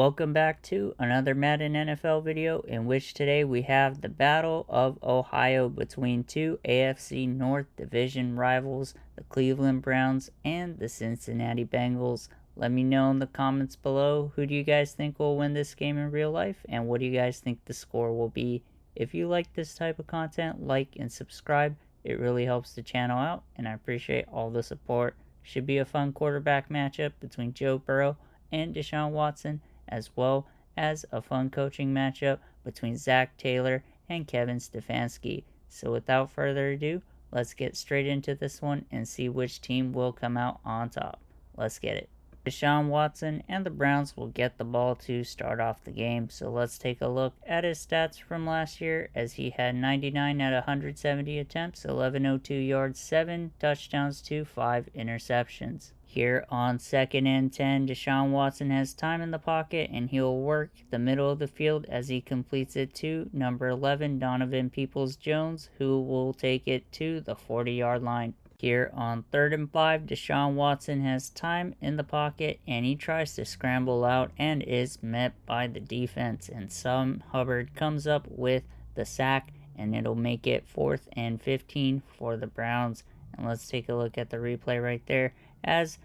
Welcome back to another Madden NFL video, in which today we have the Battle of Ohio between two AFC North Division rivals, the Cleveland Browns and the Cincinnati Bengals. Let me know in the comments below, who do you guys think will win this game in real life, and what do you guys think the score will be? If you like this type of content, like and subscribe. It really helps the channel out, and I appreciate all the support. Should be a fun quarterback matchup between Joe Burrow and Deshaun Watson, as well as a fun coaching matchup between Zach Taylor and Kevin Stefanski. So without further ado, let's get straight into this one and see which team will come out on top. Let's get it. Deshaun Watson and the Browns will get the ball to start off the game. So let's take a look at his stats from last year, as he had 99 at 170 attempts, 1102 yards, 7 touchdowns to 5 interceptions. Here on 2nd and 10, Deshaun Watson has time in the pocket, and he'll work the middle of the field as he completes it to number 11, Donovan Peoples-Jones, who will take it to the 40-yard line. Here on 3rd and 5, Deshaun Watson has time in the pocket, and he tries to scramble out and is met by the defense, and Sam Hubbard comes up with the sack, and it'll make it 4th and 15 for the Browns. And let's take a look at the replay right there, as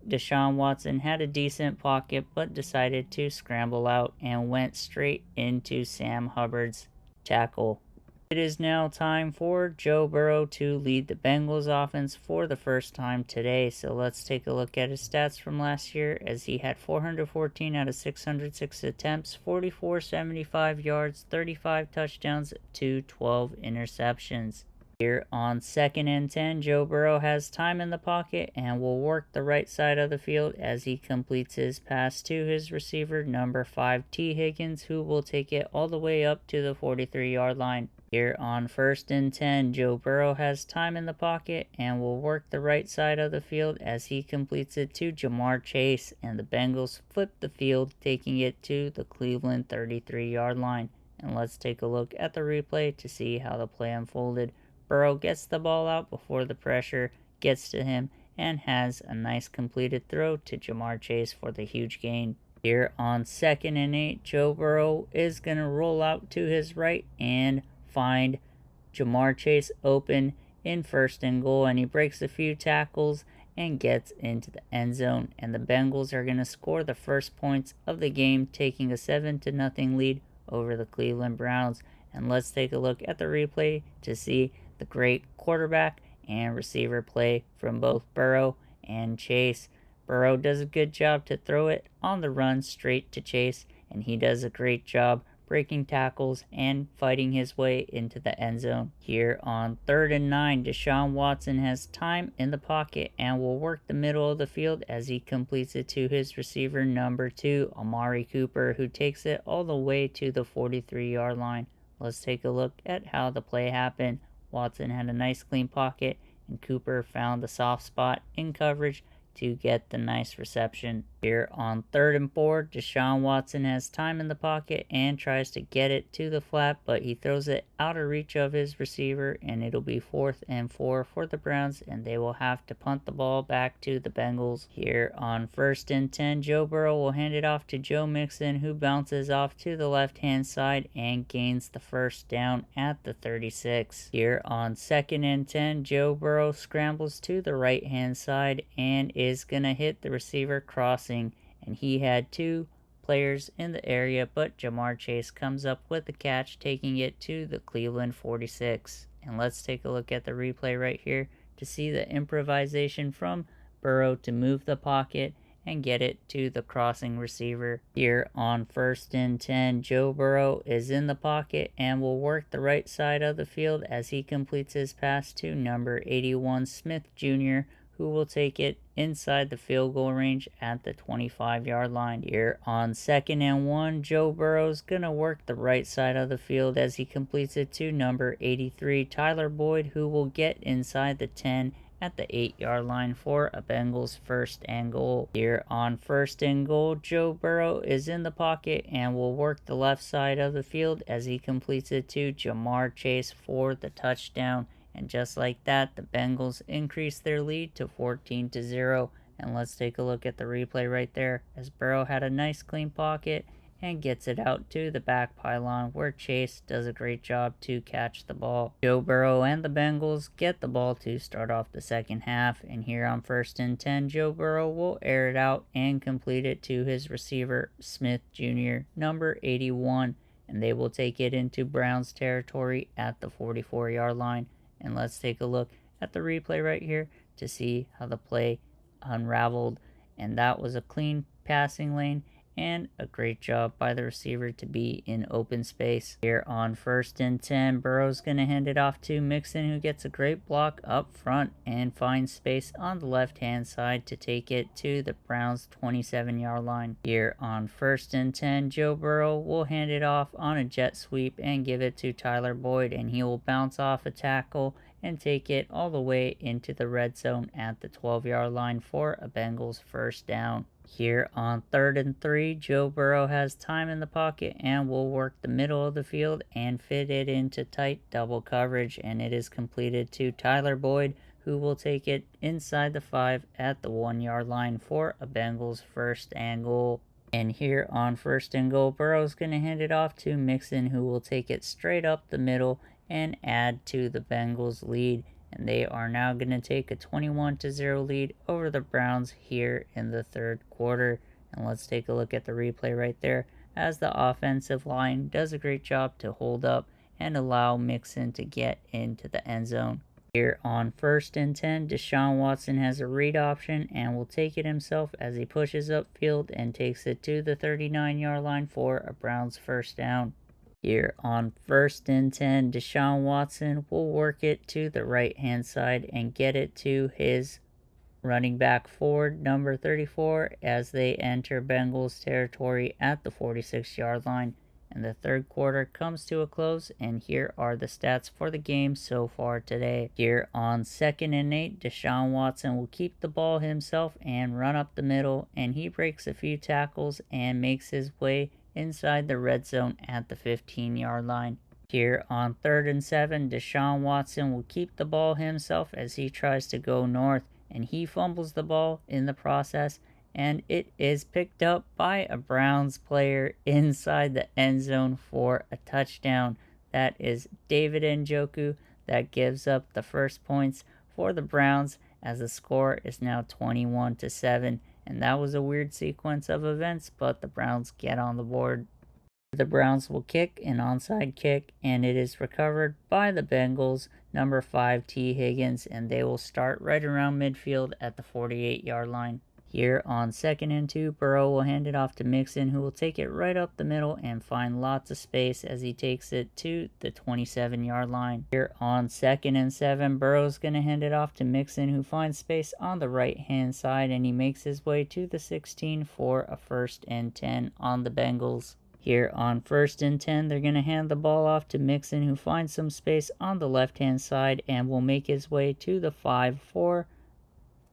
Deshaun Watson had a decent pocket but decided to scramble out and went straight into Sam Hubbard's tackle. It is now time for Joe Burrow to lead the Bengals offense for the first time today. So let's take a look at his stats from last year, as he had 414 out of 606 attempts, 475 yards, 35 touchdowns to 12 interceptions. Here on 2nd and 10, Joe Burrow has time in the pocket and will work the right side of the field as he completes his pass to his receiver, number 5, T. Higgins, who will take it all the way up to the 43-yard line. Here on 1st and 10, Joe Burrow has time in the pocket and will work the right side of the field as he completes it to Jamar Chase, and the Bengals flip the field, taking it to the Cleveland 33-yard line. And let's take a look at the replay to see how the play unfolded. Burrow gets the ball out before the pressure gets to him and has a nice completed throw to Jamar Chase for the huge gain. Here on 2nd and 8, Joe Burrow is going to roll out to his right and find Jamar Chase open in 1st and goal, and he breaks a few tackles and gets into the end zone, and the Bengals are going to score the first points of the game, taking a 7-0 lead over the Cleveland Browns. And let's take a look at the replay to see the great quarterback and receiver play from both Burrow and Chase. Burrow does a good job to throw it on the run straight to Chase, and he does a great job breaking tackles and fighting his way into the end zone. Here on 3rd and 9, Deshaun Watson has time in the pocket and will work the middle of the field as he completes it to his receiver, number 2, Amari Cooper, who takes it all the way to the 43-yard line. Let's take a look at how the play happened. Watson had a nice clean pocket, and Cooper found the soft spot in coverage to get the nice reception. Here on 3rd and 4, Deshaun Watson has time in the pocket and tries to get it to the flat, but he throws it out of reach of his receiver, and it'll be 4th and 4 for the Browns, and they will have to punt the ball back to the Bengals. Here on 1st and 10, Joe Burrow will hand it off to Joe Mixon, who bounces off to the left-hand side and gains the first down at the 36. Here on 2nd and 10, Joe Burrow scrambles to the right-hand side and is going to hit the receiver crossing, and he had 2 players in the area, but Jamar Chase comes up with the catch, taking it to the Cleveland 46. And let's take a look at the replay right here to see the improvisation from Burrow to move the pocket and get it to the crossing receiver. Here on 1st and 10, Joe Burrow is in the pocket and will work the right side of the field as he completes his pass to number 81, Smith Jr., who will take it inside the field goal range at the 25-yard line. Here on 2nd and 1, Joe Burrow's going to work the right side of the field as he completes it to number 83, Tyler Boyd, who will get inside the 10 at the 8-yard line for a Bengals 1st and goal. Here on 1st and goal, Joe Burrow is in the pocket and will work the left side of the field as he completes it to Jamar Chase for the touchdown. And just like that, the Bengals increase their lead to 14-0 And let's take a look at the replay right there, as Burrow had a nice clean pocket and gets it out to the back pylon, where Chase does a great job to catch the ball. Joe Burrow and the Bengals get the ball to start off the second half, and here on 1st and 10, Joe Burrow will air it out and complete it to his receiver, Smith Jr., number 81, and they will take it into Browns territory at the 44-yard line. And let's take a look at the replay right here to see how the play unraveled, and that was a clean passing lane and a great job by the receiver to be in open space. Here on 1st and 10, Burrow's going to hand it off to Mixon, who gets a great block up front and finds space on the left-hand side to take it to the Browns' 27-yard line. Here on 1st and 10, Joe Burrow will hand it off on a jet sweep and give it to Tyler Boyd, and he will bounce off a tackle and take it all the way into the red zone at the 12-yard line for a Bengals first down. Here on 3rd and 3, Joe Burrow has time in the pocket and will work the middle of the field and fit it into tight double coverage, and it is completed to Tyler Boyd, who will take it inside the 5 at the 1-yard line for a Bengals first and goal. And here on 1st and goal, Burrow's going to hand it off to Mixon, who will take it straight up the middle and add to the Bengals lead. And they are now going to take a 21-0 lead over the Browns here in the third quarter. And let's take a look at the replay right there, as the offensive line does a great job to hold up and allow Mixon to get into the end zone. Here on 1st and 10, Deshaun Watson has a read option and will take it himself as he pushes upfield and takes it to the 39-yard line for a Browns first down. Here on 1st and 10, Deshaun Watson will work it to the right-hand side and get it to his running back forward, number 34, as they enter Bengals territory at the 46-yard line. And the third quarter comes to a close, and here are the stats for the game so far today. Here on 2nd and 8, Deshaun Watson will keep the ball himself and run up the middle, and he breaks a few tackles and makes his way inside the red zone at the 15-yard line. Here on 3rd and 7, Deshaun Watson will keep the ball himself as he tries to go north, and he fumbles the ball in the process, and it is picked up by a Browns player inside the end zone for a touchdown. That is David Njoku that gives up the first points for the Browns, as the score is now 21-7. And that was a weird sequence of events, but the Browns get on the board. The Browns will kick an onside kick, and it is recovered by the Bengals, number 5 T. Higgins, and they will start right around midfield at the 48-yard line. Here on 2nd and 2, Burrow will hand it off to Mixon, who will take it right up the middle and find lots of space as he takes it to the 27-yard line. Here on 2nd and 7, Burrow's going to hand it off to Mixon, who finds space on the right-hand side, and he makes his way to the 16 for a 1st and 10 on the Bengals. Here on 1st and 10, they're going to hand the ball off to Mixon, who finds some space on the left-hand side and will make his way to the 5 for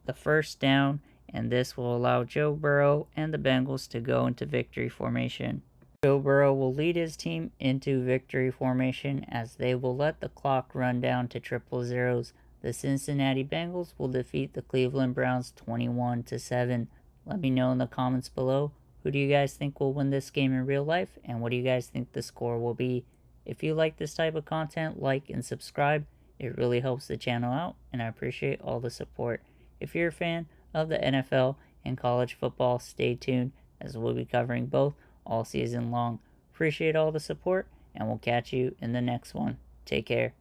the first down, and this will allow Joe Burrow and the Bengals to go into victory formation. Joe Burrow will lead his team into victory formation as they will let the clock run down to triple zeros. The Cincinnati Bengals will defeat the Cleveland Browns 21-7. Let me know in the comments below, who do you guys think will win this game in real life, and what do you guys think the score will be? If you like this type of content, like and subscribe. It really helps the channel out, and I appreciate all the support. If you're a fan of the NFL and college football, stay tuned, as we'll be covering both all season long. Appreciate all the support, and we'll catch you in the next one. Take care.